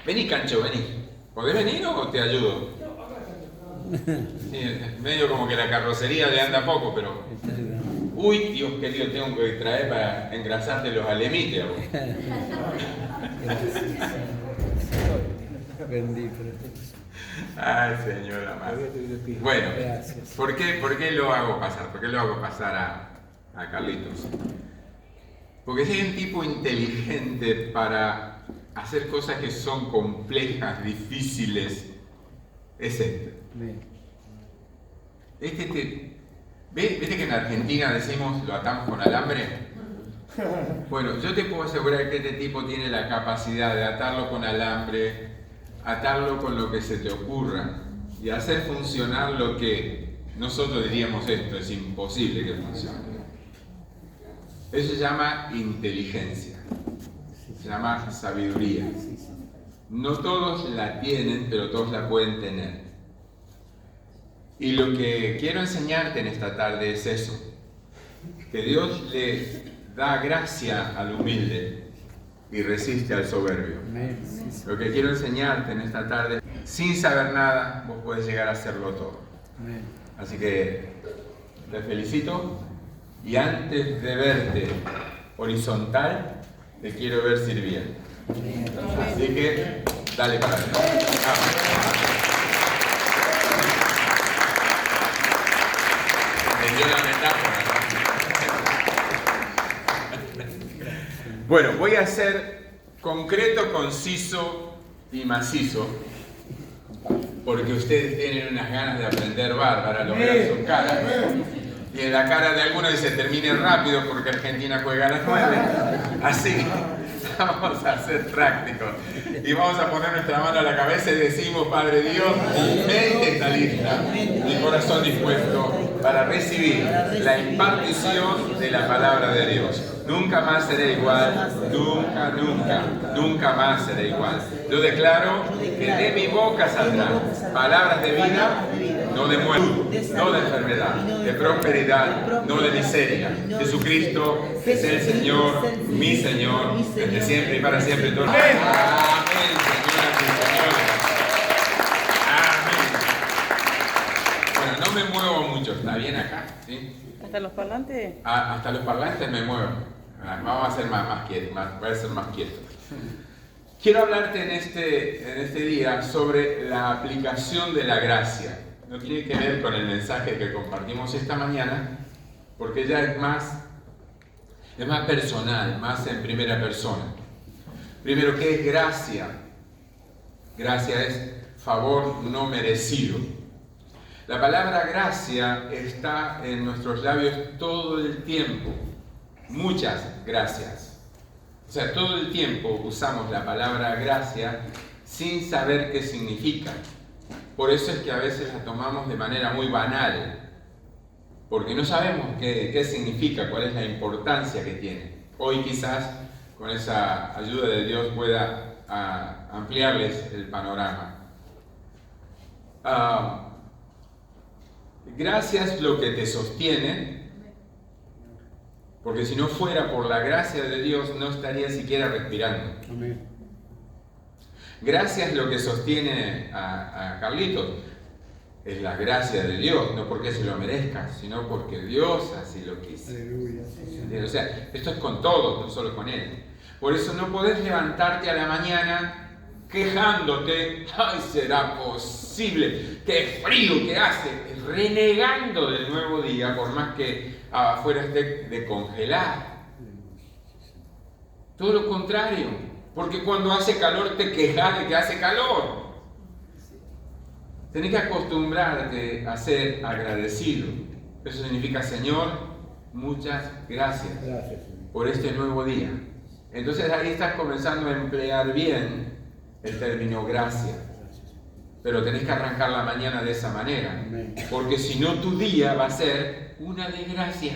Vení, Cancho, vení. ¿Podés venir o te ayudo? Sí, medio como que la carrocería le anda poco, pero... Uy, Dios querido, tengo que traer para engrasarte los alemites. Bendito. Ay, Señor amado. Bueno, ¿por qué lo hago pasar? ¿Por qué lo hago pasar a Carlitos? Porque si hay un tipo inteligente para hacer cosas que son complejas, difíciles, es este. ¿Viste que en Argentina decimos lo atamos con alambre? Bueno, yo te puedo asegurar que este tipo tiene la capacidad de atarlo con alambre, atarlo con lo que se te ocurra y hacer funcionar lo que nosotros diríamos esto, es imposible que funcione. Eso se llama inteligencia, se llama sabiduría. No todos la tienen, pero todos la pueden tener. Y lo que quiero enseñarte en esta tarde es eso, que Dios le da gracia al humilde y resiste al soberbio. Lo que quiero enseñarte en esta tarde, sin saber nada, vos podés llegar a hacerlo todo. Así que te felicito y antes de verte horizontal, te quiero ver sirviendo. Así que dale para adelante. Entendió la metáfora, ¿no? Bueno, voy a ser concreto, conciso y macizo, porque ustedes tienen unas ganas de aprender bárbara, lo veo en sus caras. Y en la cara de algunos dice termine rápido porque Argentina juega a las 9. Así vamos a ser prácticos. Y vamos a poner nuestra mano a la cabeza y decimos, Padre Dios, mi mente está lista, mi corazón dispuesto para recibir la impartición de la palabra de Dios. Nunca más seré igual, nunca más seré igual. Yo declaro que de mi boca saldrán palabras de vida, no de muerte, no de enfermedad, de prosperidad, no de miseria. Jesucristo es el Señor, mi Señor, desde siempre y para siempre. Amén, señoras y señores. Amén. Bueno, no me muevo mucho, ¿está bien acá? ¿Sí? ¿Hasta los parlantes? Hasta los parlantes me muevo. Vamos a ser más quietos, voy a ser más quieto. Quiero hablarte en este día sobre la aplicación de la gracia. No tiene que ver con el mensaje que compartimos esta mañana, porque ya es más personal, más en primera persona. Primero, ¿qué es gracia? Gracia es favor no merecido. La palabra gracia está en nuestros labios todo el tiempo. Muchas gracias. O sea, todo el tiempo usamos la palabra gracia sin saber qué significa. Por eso es que a veces la tomamos de manera muy banal, porque no sabemos qué significa, cuál es la importancia que tiene. Hoy quizás con esa ayuda de Dios pueda ampliarles el panorama. Gracia es lo que te sostiene, porque si no fuera por la gracia de Dios no estaría siquiera respirando. Amén. Gracia es lo que sostiene a Carlitos. Es la gracia de Dios, no porque se lo merezca, sino porque Dios así lo quiso. Aleluya. O sea, esto es con todos, no solo con Él. Por eso no podés levantarte a la mañana quejándote, ¡ay, será posible! ¡Qué frío que hace! Renegando del nuevo día, por más que afuera esté de congelar. Todo lo contrario, porque cuando hace calor te quejas de que hace calor. Tenés que acostumbrarte a ser agradecido. Eso significa, Señor, muchas gracias por este nuevo día. Entonces ahí estás comenzando a emplear bien el término gracia. Pero tenés que arrancar la mañana de esa manera. Porque si no, tu día va a ser una desgracia.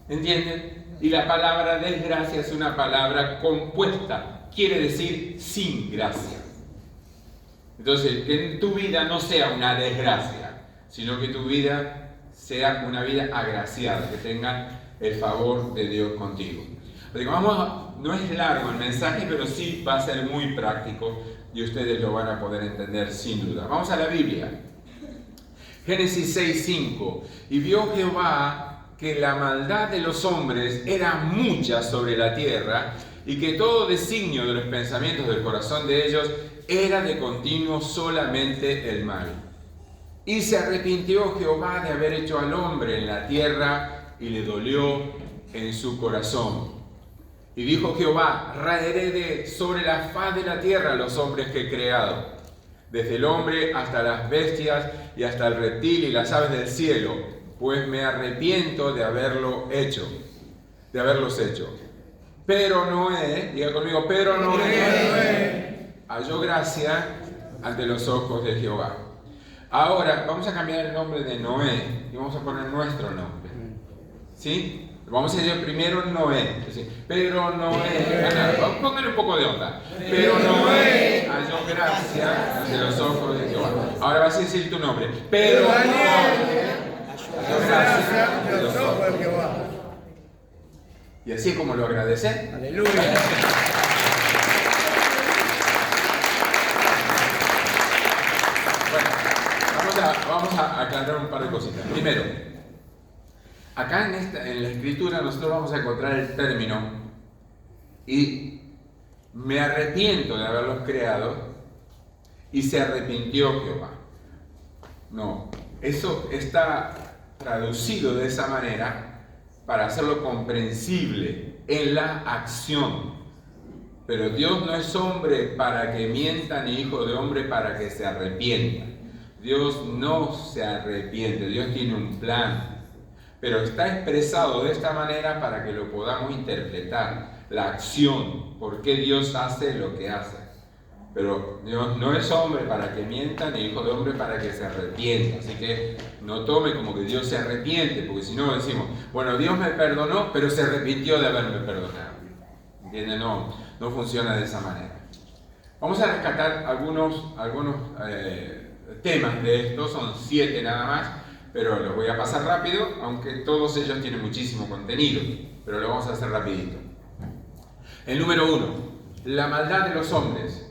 ¿Entienden? Y la palabra desgracia es una palabra compuesta. Quiere decir sin gracia. Entonces, que en tu vida no sea una desgracia, sino que tu vida sea una vida agraciada, que tenga el favor de Dios contigo. Porque vamos no es largo el mensaje, pero sí va a ser muy práctico y ustedes lo van a poder entender sin duda. Vamos a la Biblia. Génesis 6:5. Y vio Jehová que la maldad de los hombres era mucha sobre la tierra, y que todo designio de los pensamientos del corazón de ellos era de continuo solamente el mal. Y se arrepintió Jehová de haber hecho al hombre en la tierra, y le dolió en su corazón. Y dijo Jehová: raeré de sobre la faz de la tierra los hombres que he creado, desde el hombre hasta las bestias y hasta el reptil y las aves del cielo, pues me arrepiento de haberlos hecho. Pero Noé, diga conmigo, pero Noé halló gracia ante los ojos de Jehová. Ahora vamos a cambiar el nombre de Noé y vamos a poner nuestro nombre. ¿Sí? Vamos a decir primero Noé. Pero Noé, pónganle un poco de onda. Pero Noé halló gracia ante los ojos de Jehová. Ahora vas a decir tu nombre. Pero Noé halló gracia ante los ojos de Jehová. Y así como lo agradecé. Aleluya. Bueno, vamos a aclarar un par de cositas. Primero, acá en la escritura nosotros vamos a encontrar el término y me arrepiento de haberlos creado y se arrepintió Jehová. No, eso está traducido de esa manera para hacerlo comprensible en la acción. Pero Dios no es hombre para que mienta, ni hijo de hombre para que se arrepienta. Dios no se arrepiente, Dios tiene un plan, pero está expresado de esta manera para que lo podamos interpretar, la acción, por qué Dios hace lo que hace. Pero Dios no es hombre para que mienta, ni hijo de hombre para que se arrepienta. Así que no tome como que Dios se arrepiente, porque si no decimos, bueno, Dios me perdonó, pero se arrepintió de haberme perdonado. ¿Entienden? No funciona de esa manera. Vamos a rescatar algunos temas de estos, son 7 nada más, pero los voy a pasar rápido, aunque todos ellos tienen muchísimo contenido, pero lo vamos a hacer rapidito. El número 1, la maldad de los hombres.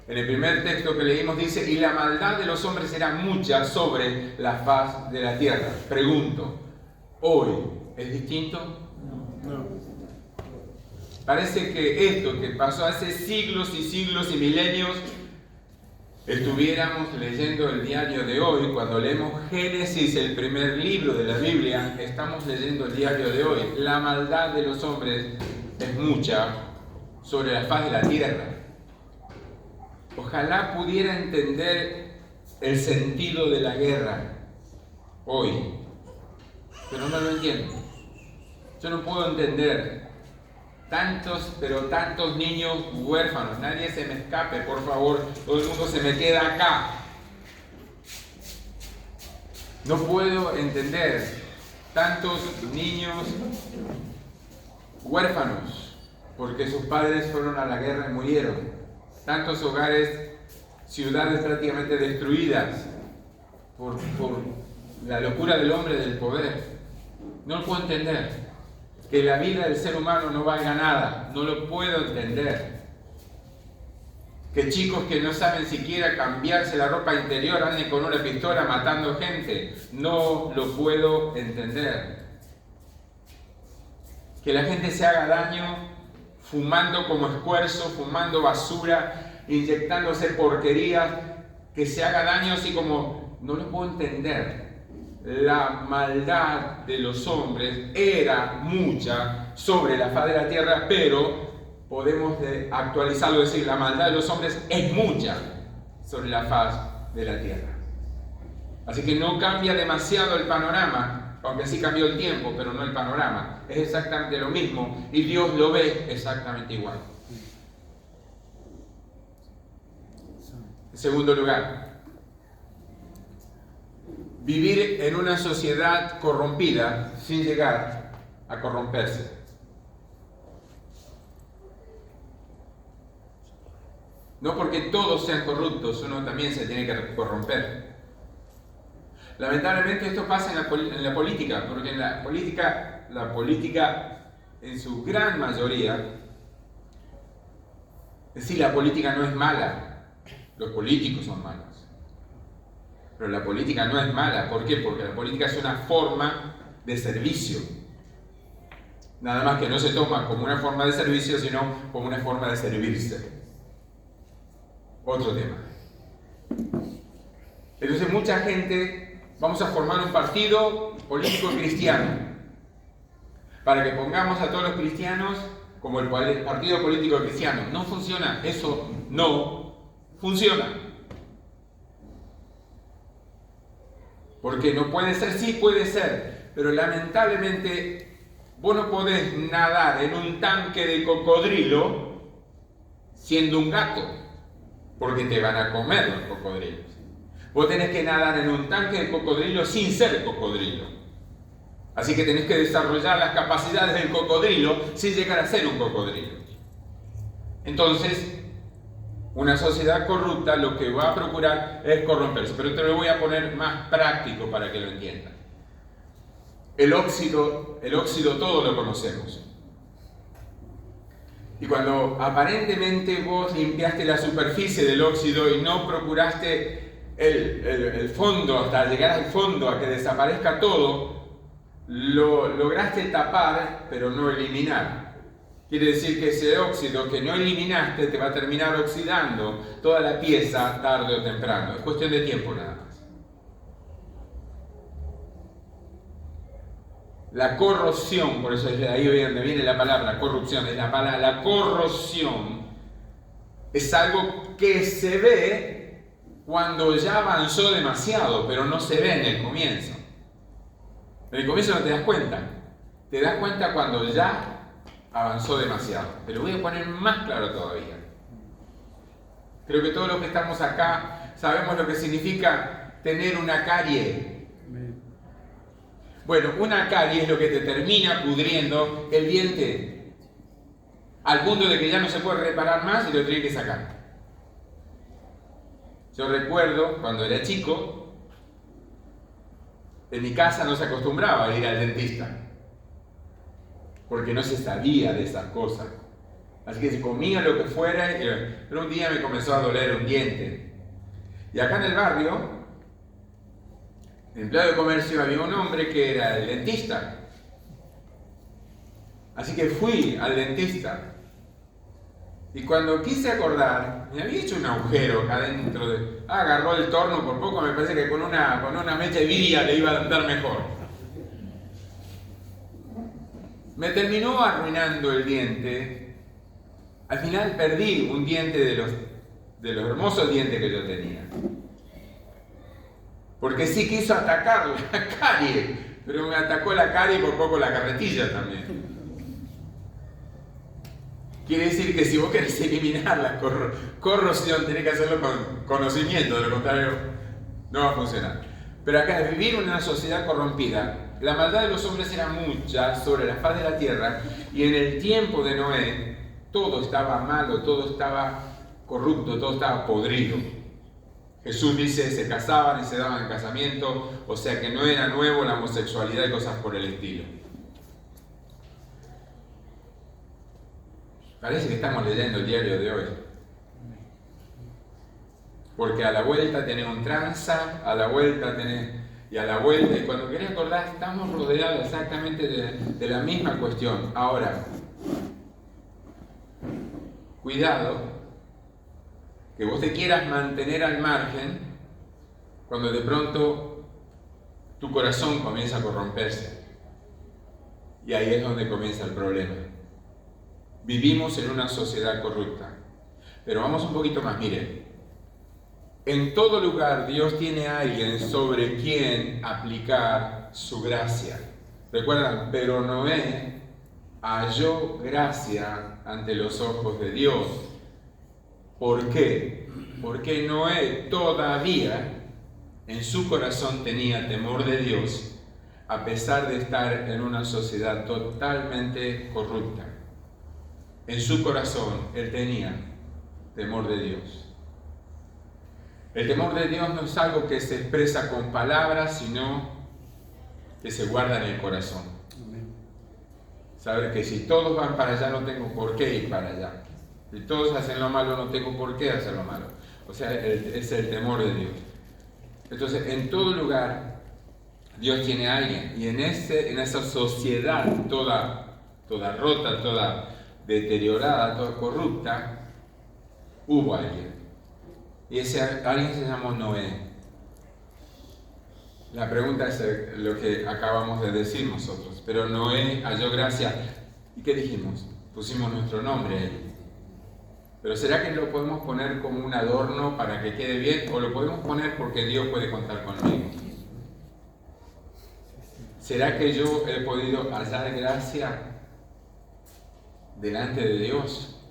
En el primer texto que leímos dice, y la maldad de los hombres era mucha sobre la faz de la tierra. Pregunto, ¿hoy es distinto? No. Parece que esto que pasó hace siglos y siglos y milenios, estuviéramos leyendo el diario de hoy. Cuando leemos Génesis, el primer libro de la Biblia, estamos leyendo el diario de hoy. La maldad de los hombres es mucha sobre la faz de la tierra. Ojalá pudiera entender el sentido de la guerra hoy, pero no lo entiendo. Yo no puedo entender tantos niños huérfanos. Nadie se me escape, por favor. Todo el mundo se me queda acá. No puedo entender tantos niños huérfanos porque sus padres fueron a la guerra y murieron. Tantos hogares, ciudades prácticamente destruidas por la locura del hombre del poder. No lo puedo entender. Que la vida del ser humano no valga nada. No lo puedo entender. Que chicos que no saben siquiera cambiarse la ropa interior anden con una pistola matando gente. No lo puedo entender. Que la gente se haga daño fumando como esfuerzo, fumando basura, inyectándose porquerías, que se haga daño así como, no lo puedo entender. La maldad de los hombres era mucha sobre la faz de la tierra, pero podemos actualizarlo y decir, la maldad de los hombres es mucha sobre la faz de la tierra. Así que no cambia demasiado el panorama, aunque sí cambió el tiempo, pero no el panorama. Es exactamente lo mismo y Dios lo ve exactamente igual. En segundo lugar, vivir en una sociedad corrompida sin llegar a corromperse. No porque todos sean corruptos, uno también se tiene que corromper. Lamentablemente esto pasa en la política, porque en la política en su gran mayoría Es decir, la política no es mala, los políticos son malos. Pero la política no es mala, ¿por qué? Porque la política es una forma de servicio. Nada más que no se toma como una forma de servicio, sino como una forma de servirse. Otro tema. Entonces mucha gente, vamos a formar un partido político cristiano, para que pongamos a todos los cristianos como el partido político cristiano. No funciona, eso no funciona. Porque no puede ser, sí puede ser, pero lamentablemente vos no podés nadar en un tanque de cocodrilo siendo un gato, porque te van a comer los cocodrilos. Vos tenés que nadar en un tanque de cocodrilo sin ser cocodrilo. Así que tenés que desarrollar las capacidades del cocodrilo sin llegar a ser un cocodrilo. Entonces, una sociedad corrupta lo que va a procurar es corromperse. Pero te lo voy a poner más práctico para que lo entiendan. El óxido todo lo conocemos. Y cuando aparentemente vos limpiaste la superficie del óxido y no procuraste el fondo, hasta llegar al fondo, a que desaparezca todo, lo lograste tapar, pero no eliminar. Quiere decir que ese óxido que no eliminaste te va a terminar oxidando toda la pieza tarde o temprano. Es cuestión de tiempo nada más. La corrosión, por eso es de ahí donde viene la palabra corrupción, es la corrosión es algo que se ve cuando ya avanzó demasiado, pero no se ve en el comienzo. En el comienzo no te das cuenta. Te das cuenta cuando ya avanzó demasiado. Te lo voy a poner más claro todavía. Creo que todos los que estamos acá sabemos lo que significa tener una carie. Bueno, una carie es lo que te termina pudriendo el diente, al punto de que ya no se puede reparar más y lo tienes que sacar. Yo recuerdo, cuando era chico, en mi casa no se acostumbraba a ir al dentista, porque no se sabía de esas cosas. Así que se comía lo que fuera, pero un día me comenzó a doler un diente. Y acá en el barrio, en el empleado de comercio, había un hombre que era el dentista. Así que fui al dentista. Y cuando quise acordar, me había hecho un agujero acá dentro de... agarró el torno por poco, me parece que con una mecha de viria le iba a andar mejor. Me terminó arruinando el diente. Al final perdí un diente de los hermosos dientes que yo tenía. Porque sí quiso atacar la carie, pero me atacó la carie y por poco la carretilla también. Quiere decir que si vos querés eliminar la corrosión, tenés que hacerlo con conocimiento, de lo contrario no va a funcionar. Pero acá, vivir en una sociedad corrompida, la maldad de los hombres era mucha sobre la faz de la tierra, y en el tiempo de Noé, todo estaba malo, todo estaba corrupto, todo estaba podrido. Jesús dice, se casaban y se daban en casamiento, o sea que no era nuevo la homosexualidad y cosas por el estilo. Parece que estamos leyendo el diario de hoy. Porque a la vuelta tenés un tranza, a la vuelta tenés... y a la vuelta, y cuando querés acordar, estamos rodeados exactamente de la misma cuestión. Ahora, cuidado, que vos te quieras mantener al margen, cuando de pronto tu corazón comienza a corromperse. Y ahí es donde comienza el problema. Vivimos en una sociedad corrupta. Pero vamos un poquito más, miren. En todo lugar Dios tiene a alguien sobre quien aplicar su gracia. Recuerdan, pero Noé halló gracia ante los ojos de Dios. ¿Por qué? Porque Noé todavía en su corazón tenía temor de Dios, a pesar de estar en una sociedad totalmente corrupta. En su corazón él tenía temor de Dios. El temor de Dios no es algo que se expresa con palabras, sino que se guarda en el corazón. Saber que si todos van para allá, no tengo por qué ir para allá. Si todos hacen lo malo, no tengo por qué hacer lo malo. O sea, es el temor de Dios. Entonces, en todo lugar, Dios tiene a alguien. Y en esa sociedad toda rota, toda deteriorada, toda corrupta, hubo alguien. Y ese alguien se llamó Noé. La pregunta es lo que acabamos de decir nosotros. Pero Noé halló gracia. ¿Y qué dijimos? Pusimos nuestro nombre ahí. Pero ¿será que lo podemos poner como un adorno para que quede bien? ¿O lo podemos poner porque Dios puede contar conmigo? ¿Será que yo he podido hallar gracia delante de Dios?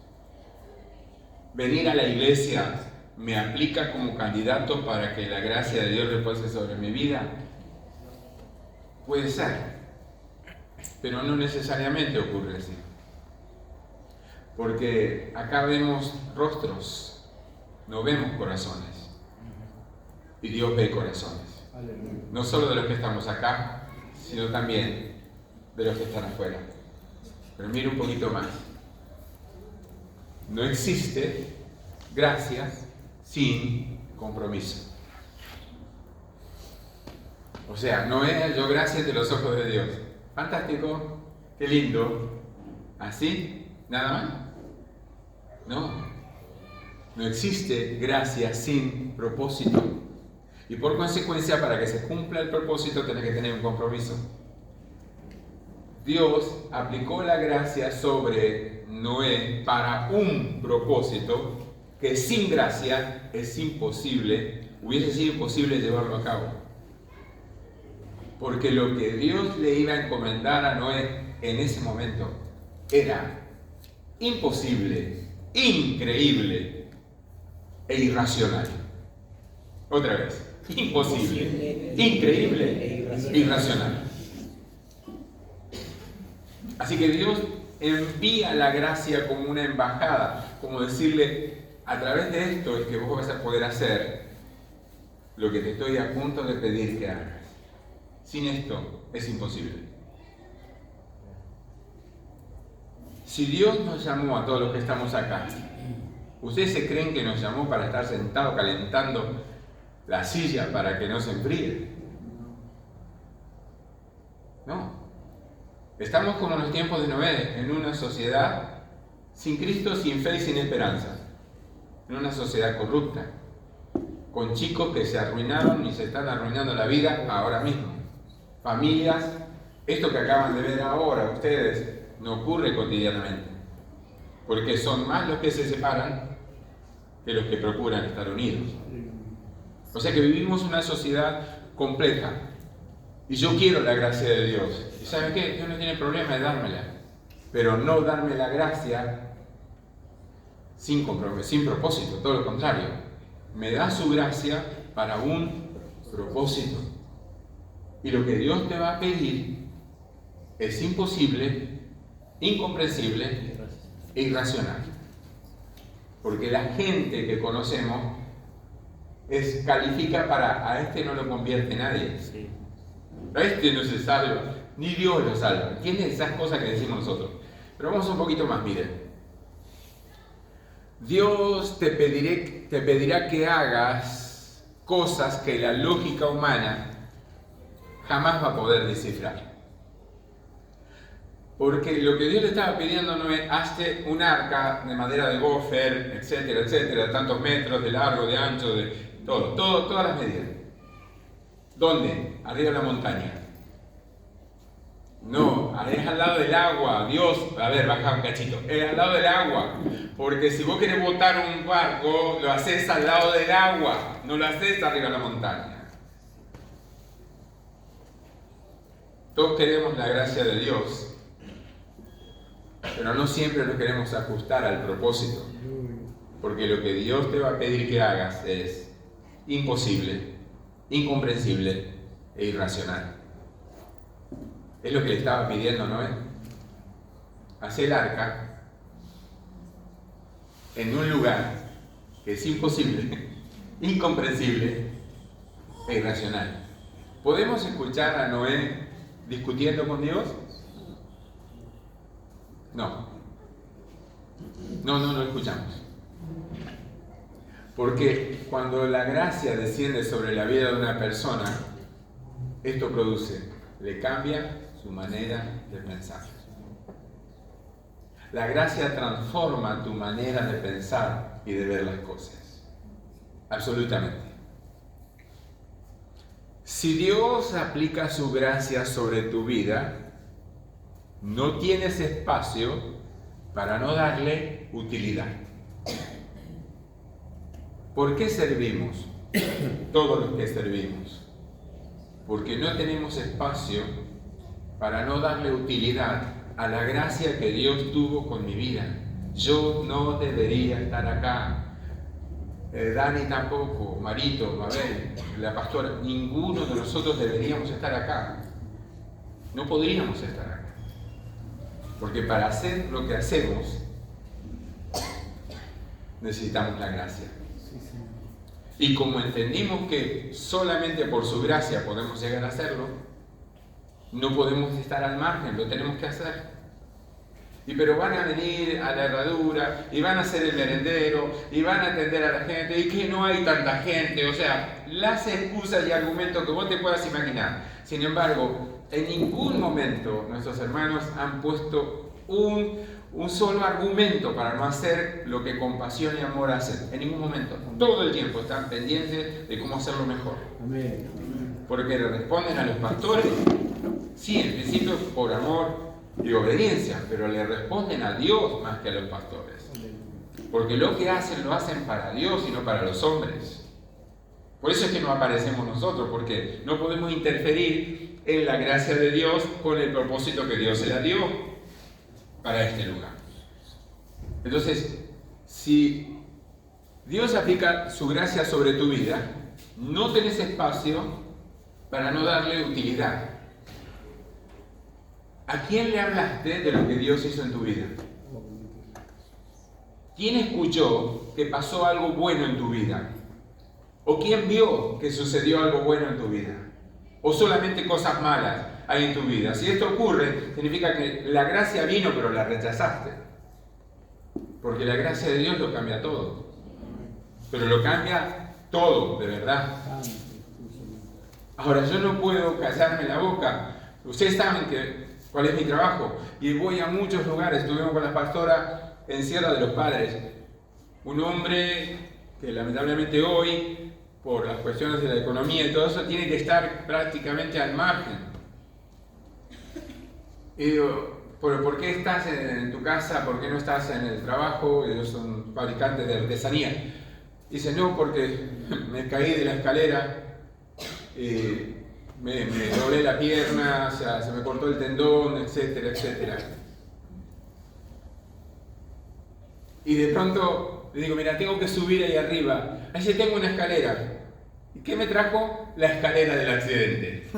Venir a la iglesia me aplica como candidato para que la gracia de Dios repose sobre mi vida. Puede ser, pero no necesariamente ocurre así. Porque acá vemos rostros, no vemos corazones. Y Dios ve corazones. No solo de los que estamos acá, sino también de los que están afuera. Pero mire un poquito más. No existe gracia sin compromiso. O sea, Noé halló gracia ante los ojos de Dios. Fantástico, qué lindo. ¿Así? ¿Nada más? No existe gracia sin propósito. Y por consecuencia, para que se cumpla el propósito, tiene que tener un compromiso. Dios aplicó la gracia sobre Noé para un propósito que sin gracia es imposible, hubiese sido imposible llevarlo a cabo. Porque lo que Dios le iba a encomendar a Noé en ese momento era imposible, increíble e irracional. Otra vez, imposible, increíble e irracional. Así que Dios envía la gracia como una embajada, como decirle, a través de esto es que vos vas a poder hacer lo que te estoy a punto de pedir que hagas. Sin esto es imposible. Si Dios nos llamó a todos los que estamos acá, ¿ustedes se creen que nos llamó para estar sentados calentando la silla para que no se enfríe? No. Estamos como en los tiempos de Noé, en una sociedad sin Cristo, sin fe y sin esperanza. En una sociedad corrupta, con chicos que se arruinaron y se están arruinando la vida ahora mismo. Familias, esto que acaban de ver ahora ustedes, no ocurre cotidianamente, porque son más los que se separan que los que procuran estar unidos. O sea que vivimos una sociedad compleja, y yo quiero la gracia de Dios. ¿Y saben qué? Dios no tiene problema de dármela, pero no darme la gracia sin propósito, todo lo contrario. Me da su gracia para un propósito. Y lo que Dios te va a pedir es imposible, incomprensible e irracional. Porque la gente que conocemos califica para a este no lo convierte nadie. A este no se salva, ni Dios lo salva. ¿Entienden esas cosas que decimos nosotros? Pero vamos un poquito más, miren. Dios te pedirá que hagas cosas que la lógica humana jamás va a poder descifrar. Porque lo que Dios le estaba pidiendo no es hazte un arca de madera de gofer, etcétera, etcétera, tantos metros de largo, de ancho, de todas las medidas. ¿Dónde? Arriba de la montaña. No, es al lado del agua. Dios, a ver, baja un cachito. Es al lado del agua. Porque si vos querés botar un barco, lo haces al lado del agua. No lo haces arriba de la montaña. Todos queremos la gracia de Dios, pero no siempre nos queremos ajustar al propósito. Porque lo que Dios te va a pedir que hagas es imposible, incomprensible e irracional. Es lo que le estaba pidiendo Noé. Hacer el arca en un lugar que es imposible, incomprensible e irracional. ¿Podemos escuchar a Noé discutiendo con Dios? No. No lo escuchamos. Porque cuando la gracia desciende sobre la vida de una persona, esto le cambia su manera de pensar. La gracia transforma tu manera de pensar y de ver las cosas. Absolutamente. Si Dios aplica su gracia sobre tu vida, no tienes espacio para no darle utilidad. ¿Por qué servimos? Todos los que servimos. Porque no tenemos espacio para no darle utilidad a la gracia que Dios tuvo con mi vida. Yo no debería estar acá. Dani tampoco, Marito, Mabel, la pastora, ninguno de nosotros deberíamos estar acá. No podríamos estar acá. Porque para hacer lo que hacemos, necesitamos la gracia. Y como entendimos que solamente por su gracia podemos llegar a hacerlo, no podemos estar al margen, lo tenemos que hacer. Pero van a venir a la herradura, y van a hacer el merendero, y van a atender a la gente, y que no hay tanta gente, o sea, las excusas y argumentos que vos te puedas imaginar. Sin embargo, en ningún momento nuestros hermanos han puesto un solo argumento para no hacer lo que con pasión y amor hacen. En ningún momento. Todo el tiempo están pendientes de cómo hacerlo mejor. Amén. Porque le responden a los pastores, sí, en principio por amor y obediencia, pero le responden a Dios más que a los pastores. Porque lo que hacen, lo hacen para Dios y no para los hombres. Por eso es que no aparecemos nosotros, porque no podemos interferir en la gracia de Dios con el propósito que Dios se la dio para este lugar. Entonces, si Dios aplica su gracia sobre tu vida, no tenés espacio para no darle utilidad. ¿A quién le hablaste de lo que Dios hizo en tu vida? ¿Quién escuchó que pasó algo bueno en tu vida? ¿O quién vio que sucedió algo bueno en tu vida? ¿O solamente cosas malas hay en tu vida? Si esto ocurre, significa que la gracia vino pero la rechazaste. Porque la gracia de Dios lo cambia todo. Pero lo cambia todo, de verdad. Ahora, yo no puedo callarme la boca. Ustedes saben cuál es mi trabajo. Y voy a muchos lugares. Estuvimos con la pastora en Sierra de los Padres. Un hombre que lamentablemente hoy, por las cuestiones de la economía y todo eso, tiene que estar prácticamente al margen. Y digo, ¿por qué estás en tu casa? ¿Por qué no estás en el trabajo? Ellos son fabricantes de artesanía. Dice, no, porque me caí de la escalera, me doblé la pierna, o sea, se me cortó el tendón, etcétera, etcétera. Y de pronto le digo, mira, tengo que subir ahí arriba. Ahí tengo una escalera. ¿Y qué me trajo? La escalera del accidente.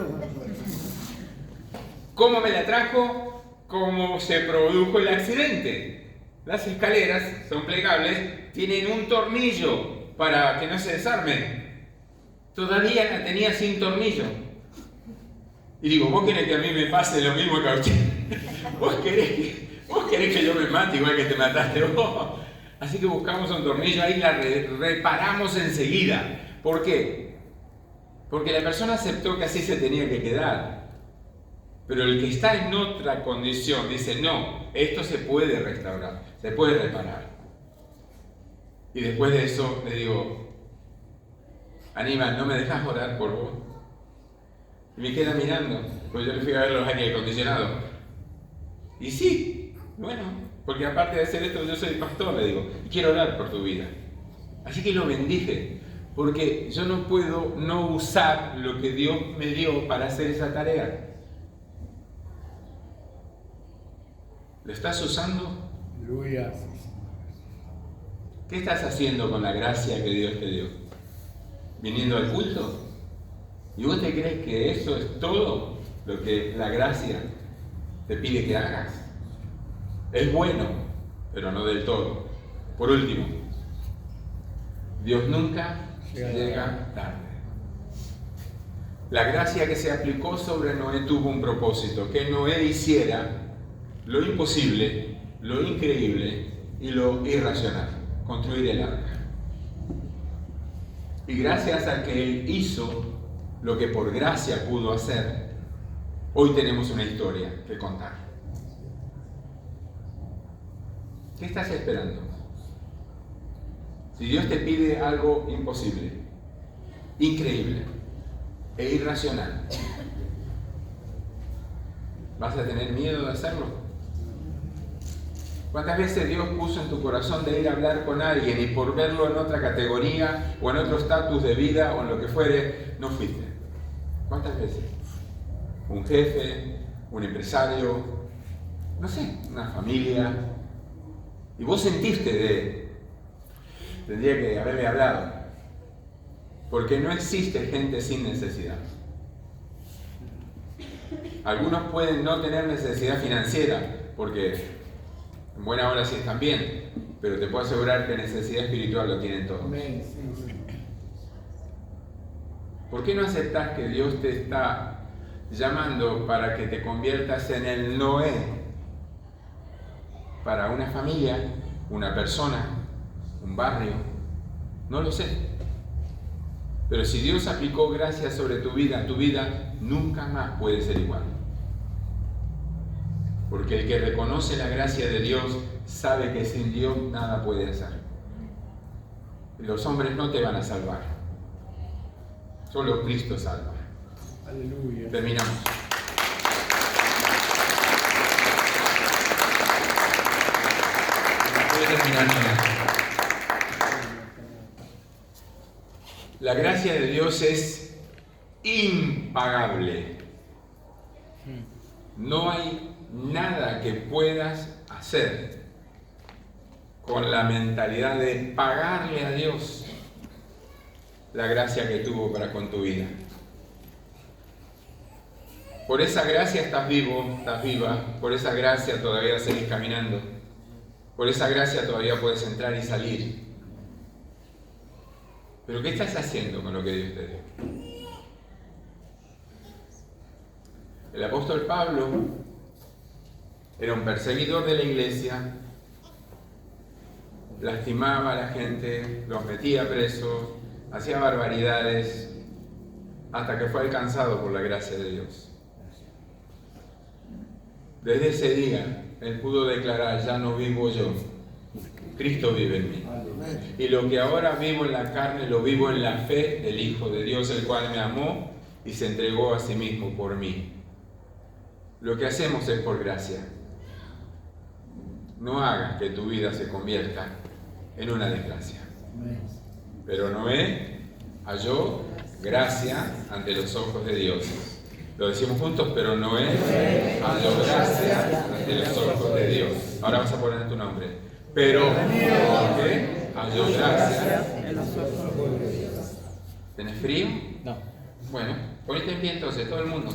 ¿Cómo me la trajo? ¿Cómo se produjo el accidente? Las escaleras son plegables, tienen un tornillo para que no se desarmen. Todavía la tenía sin tornillo. Y digo, ¿vos querés que a mí me pase lo mismo que a usted? ¿Vos querés que yo me mate igual que te mataste vos? Así que buscamos un tornillo, ahí la reparamos enseguida. ¿Por qué? Porque la persona aceptó que así se tenía que quedar. Pero el que está en otra condición dice, no, esto se puede restaurar, se puede reparar. Y después de eso le digo, Aníbal, ¿no me dejas orar por vos? Y me queda mirando, pues yo le fui a ver los aire acondicionados. Y sí, bueno, porque aparte de hacer esto yo soy pastor, le digo, y quiero orar por tu vida. Así que lo bendije, porque yo no puedo no usar lo que Dios me dio para hacer esa tarea. ¿Lo estás usando? Aleluya. ¿Qué estás haciendo con la gracia que Dios te dio? ¿Viniendo al culto? ¿Y vos te crees que eso es todo lo que la gracia te pide que hagas? Es bueno, pero no del todo. Por último, Dios nunca llega tarde. La gracia que se aplicó sobre Noé tuvo un propósito, que Noé hiciera lo imposible, lo increíble y lo irracional, construir el arca. Y gracias a que Él hizo lo que por gracia pudo hacer, hoy tenemos una historia que contar. ¿Qué estás esperando? Si Dios te pide algo imposible, increíble e irracional, ¿vas a tener miedo de hacerlo? ¿Cuántas veces Dios puso en tu corazón de ir a hablar con alguien y por verlo en otra categoría o en otro estatus de vida o en lo que fuere, no fuiste? ¿Cuántas veces? Un jefe, un empresario, no sé, una familia, y vos sentiste tendría que haberle hablado, porque no existe gente sin necesidad. Algunos pueden no tener necesidad financiera, porque en buena hora sí están bien, pero te puedo asegurar que necesidad espiritual lo tienen todos. ¿Por qué no aceptás que Dios te está llamando para que te conviertas en el Noé para una familia, una persona, un barrio? No lo sé. Pero si Dios aplicó gracia sobre tu vida nunca más puede ser igual. Porque el que reconoce la gracia de Dios sabe que sin Dios nada puede hacer. Los hombres no te van a salvar. Solo Cristo salva. Aleluya. Terminamos. Voy a terminar con esto. La gracia de Dios es impagable. No hay nada que puedas hacer con la mentalidad de pagarle a Dios la gracia que tuvo para con tu vida. Por esa gracia estás vivo, estás viva, por esa gracia todavía seguís caminando, por esa gracia todavía puedes entrar y salir. Pero ¿qué estás haciendo con lo que Dios te dio? El apóstol Pablo era un perseguidor de la iglesia, lastimaba a la gente, los metía presos, hacía barbaridades, hasta que fue alcanzado por la gracia de Dios. Desde ese día, él pudo declarar: ya no vivo yo, Cristo vive en mí. Y lo que ahora vivo en la carne, lo vivo en la fe del Hijo de Dios, el cual me amó y se entregó a sí mismo por mí. Lo que hacemos es por gracia. No hagas que tu vida se convierta en una desgracia. Pero Noé halló gracia ante los ojos de Dios. Lo decimos juntos, pero Noé halló gracia ante los ojos de Dios. Ahora vas a poner tu nombre. Pero Noé halló gracia en los ojos de Dios. ¿Tenés frío? No. Bueno, ponete en pie entonces, todo el mundo.